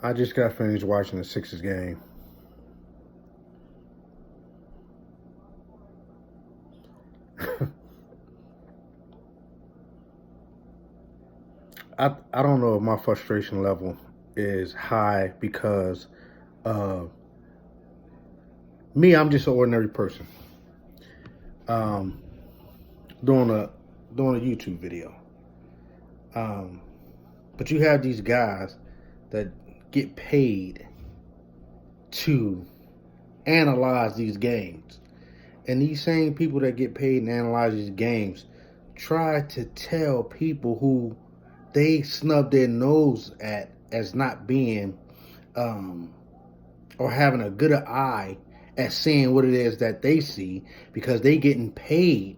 I just got finished watching the Sixers game. I don't know if my frustration level is high because me, I'm just an ordinary person. Um, doing a YouTube video. But you have these guys that get paid to analyze these games. And these same people that get paid and analyze these games try to tell people who they snub their nose at as not being or having a good eye at seeing what it is that they see because they getting paid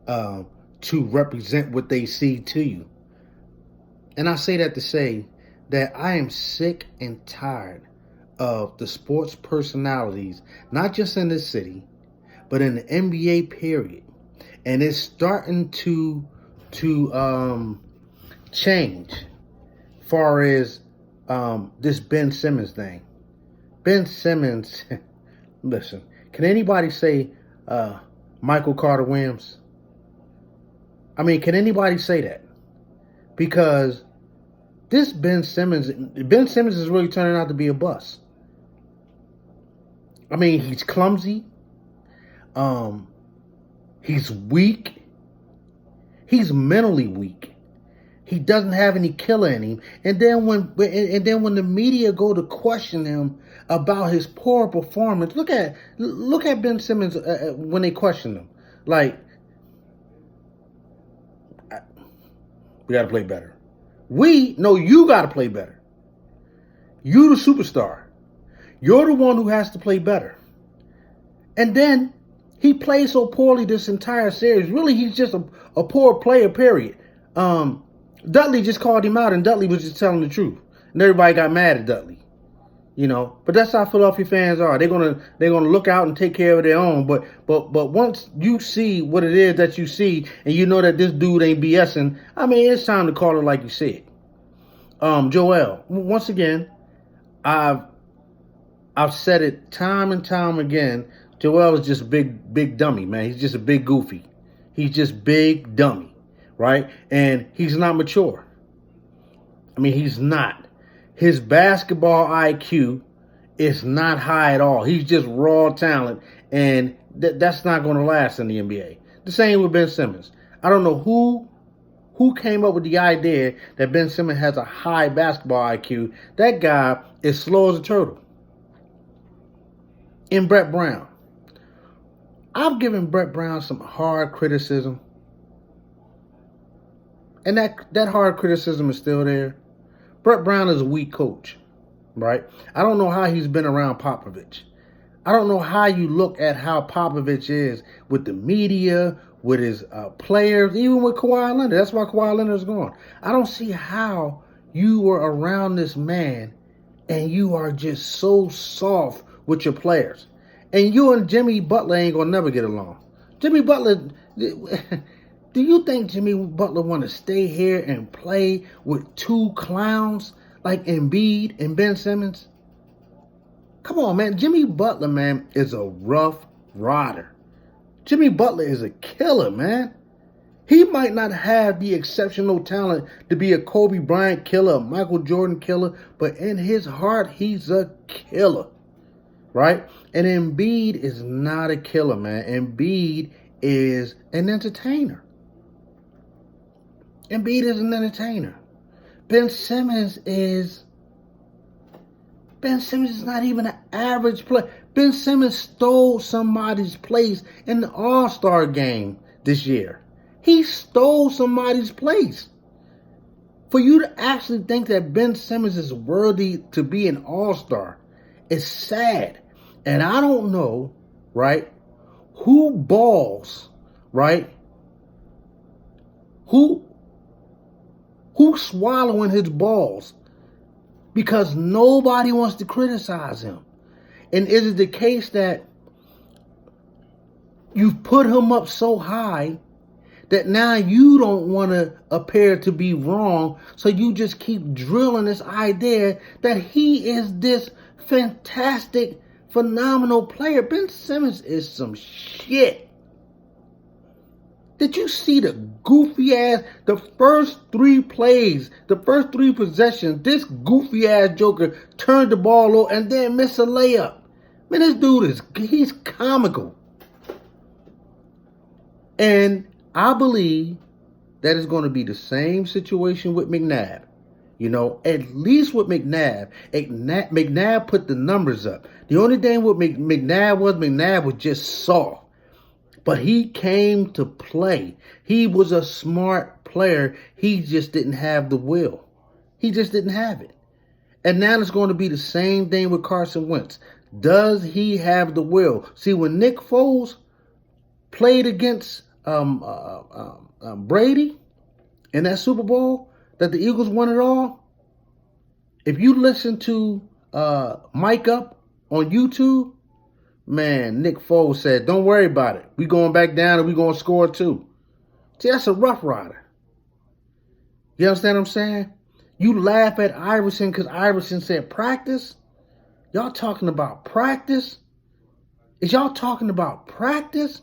to represent what they see to you. And I say that to say that I am sick and tired of the sports personalities, not just in this city, but in the NBA period. And it's starting to change far as this Ben Simmons thing. Ben Simmons, listen, can anybody say Michael Carter Williams? I mean, can anybody say that? Because this Ben Simmons is really turning out to be a bust. I mean, he's clumsy. He's weak. He's mentally weak. He doesn't have any killer in him. And then when the media go to question him about his poor performance, look at Ben Simmons when they question him. Like, we got to play better. You got to play better. You the superstar. You're the one who has to play better. And then he played so poorly this entire series. Really, he's just a poor player, period. Dudley just called him out, and Dudley was just telling the truth. And everybody got mad at Dudley. You know, but that's how Philadelphia fans are. They're gonna look out and take care of their own. But once you see what it is that you see, and you know that this dude ain't BSing, I mean, it's time to call it like you said. Joel, once again, I've said it time and time again. Joel is just a big dummy, man. He's just a big goofy. He's just big dummy, right? And he's not mature. I mean, he's not. His basketball IQ is not high at all. He's just raw talent, and that's not going to last in the NBA. The same with Ben Simmons. I don't know who came up with the idea that Ben Simmons has a high basketball IQ. That guy is slow as a turtle. And Brett Brown. I've given Brett Brown some hard criticism. And that hard criticism is still there. Brett Brown is a weak coach, right? I don't know how he's been around Popovich. I don't know how you look at how Popovich is with the media, with his players, even with Kawhi Leonard. That's why Kawhi Leonard is gone. I don't see how you were around this man and you are just so soft with your players. And you and Jimmy Butler ain't going to never get along. Jimmy Butler... Do you think Jimmy Butler want to stay here and play with two clowns like Embiid and Ben Simmons? Come on, man. Jimmy Butler, man, is a rough rider. Jimmy Butler is a killer, man. He might not have the exceptional talent to be a Kobe Bryant killer, a Michael Jordan killer, but in his heart, he's a killer, right? And Embiid is not a killer, man. Embiid is an entertainer. Embiid is an entertainer. Ben Simmons is not even an average player. Ben Simmons stole somebody's place in the All-Star game this year. He stole somebody's place. For you to actually think that Ben Simmons is worthy to be an All-Star is sad. And I don't know, right, who balls, right, who's swallowing his balls because nobody wants to criticize him. And is it the case that you've put him up so high that now you don't want to appear to be wrong, so you just keep drilling this idea that he is this fantastic, phenomenal player. Ben Simmons is some shit. Did you see the goofy ass, the first 3 plays, the first 3 possessions, this goofy ass joker turned the ball over and then missed a layup. Man, this dude he's comical. And I believe that is going to be the same situation with McNabb. You know, at least with McNabb put the numbers up. The only thing with McNabb was just soft. But he came to play. He was a smart player. He just didn't have the will. He just didn't have it. And now it's going to be the same thing with Carson Wentz. Does he have the will? See, when Nick Foles played against Brady in that Super Bowl that the Eagles won it all, if you listen to Mike Up on YouTube, man, Nick Foles said, don't worry about it. We going back down and we going to score too. See, that's a Rough Rider. You understand what I'm saying? You laugh at Iverson because Iverson said practice. Y'all talking about practice? Is y'all talking about practice?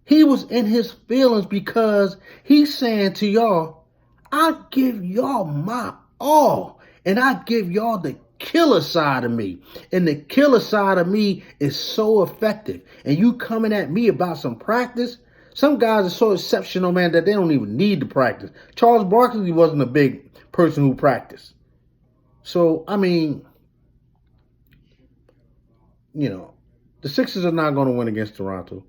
He was in his feelings because he's saying to y'all, I give y'all my all. And I give y'all the killer side of me. And the killer side of me is so effective. And you coming at me about some practice? Some guys are so exceptional, man, that they don't even need to practice. Charles Barkley wasn't a big person who practiced. So, I mean, you know, the Sixers are not going to win against Toronto.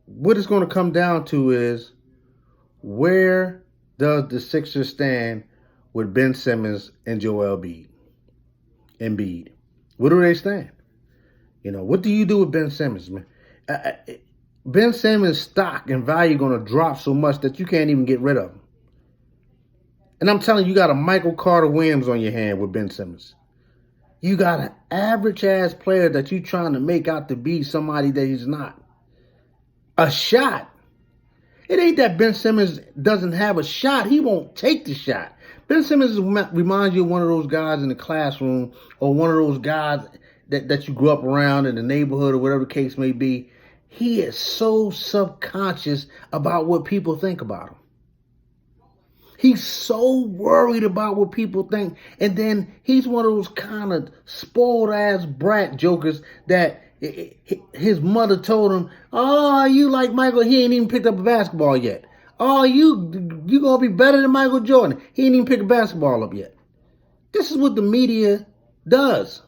What it's going to come down to is, where does the Sixers stand with Ben Simmons and Joel Embiid? Where do they stand? You know, what do you do with Ben Simmons, man? Ben Simmons' stock and value going to drop so much that you can't even get rid of him. And I'm telling you, you got a Michael Carter Williams on your hand with Ben Simmons. You got an average-ass player that you trying to make out to be somebody that he's not. A shot. It ain't that Ben Simmons doesn't have a shot. He won't take the shot. Ben Simmons reminds you of one of those guys in the classroom, or one of those guys that you grew up around in the neighborhood, or whatever the case may be. He is so subconscious about what people think about him. He's so worried about what people think. And then he's one of those kind of spoiled ass brat jokers that his mother told him, oh, you like Michael, he ain't even picked up a basketball yet. Oh, you gonna be better than Michael Jordan. He ain't even picked a basketball up yet. This is what the media does.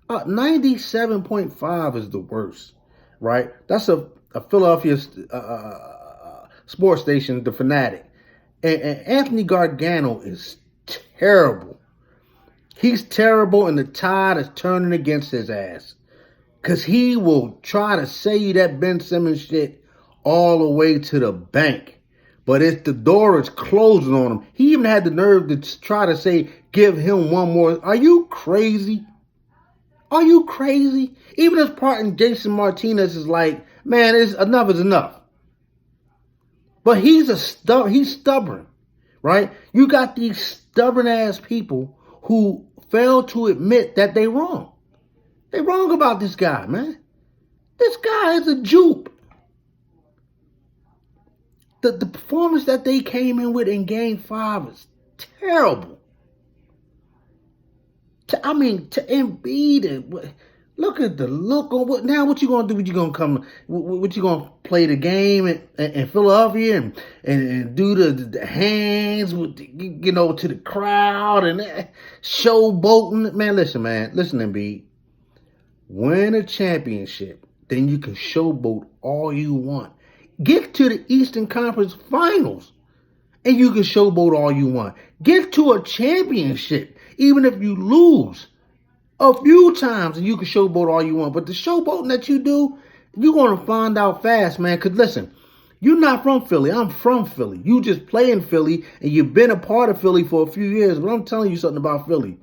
97.5 is the worst, right? That's a Philadelphia sports station, The Fanatic. And Anthony Gargano is terrible. He's terrible, and the tide is turning against his ass. Because he will try to say you that Ben Simmons shit all the way to the bank. But if the door is closing on him, he even had the nerve to try to say, give him one more. Are you crazy? Are you crazy? Even his partner, Jason Martinez, is like, man, enough is enough. But he's stubborn, right? You got these stubborn ass people who fail to admit that they wrong. They wrong about this guy, man. This guy is a jupe. The performance that they came in with in Game 5 is terrible. To Embiid, look at the look on what you gonna do? What you gonna play the game in Philadelphia and do the hands with to the crowd and showboating? Man, listen, Embiid. Win a championship, then you can showboat all you want. Get to the Eastern Conference Finals, and you can showboat all you want. Get to a championship, even if you lose a few times, and you can showboat all you want. But the showboating that you do, you're going to find out fast, man. Because listen, you're not from Philly. I'm from Philly. You just play in Philly, and you've been a part of Philly for a few years. But I'm telling you something about Philly.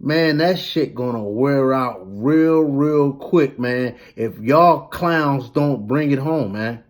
Man, that shit gonna wear out real quick, man, if y'all clowns don't bring it home, man.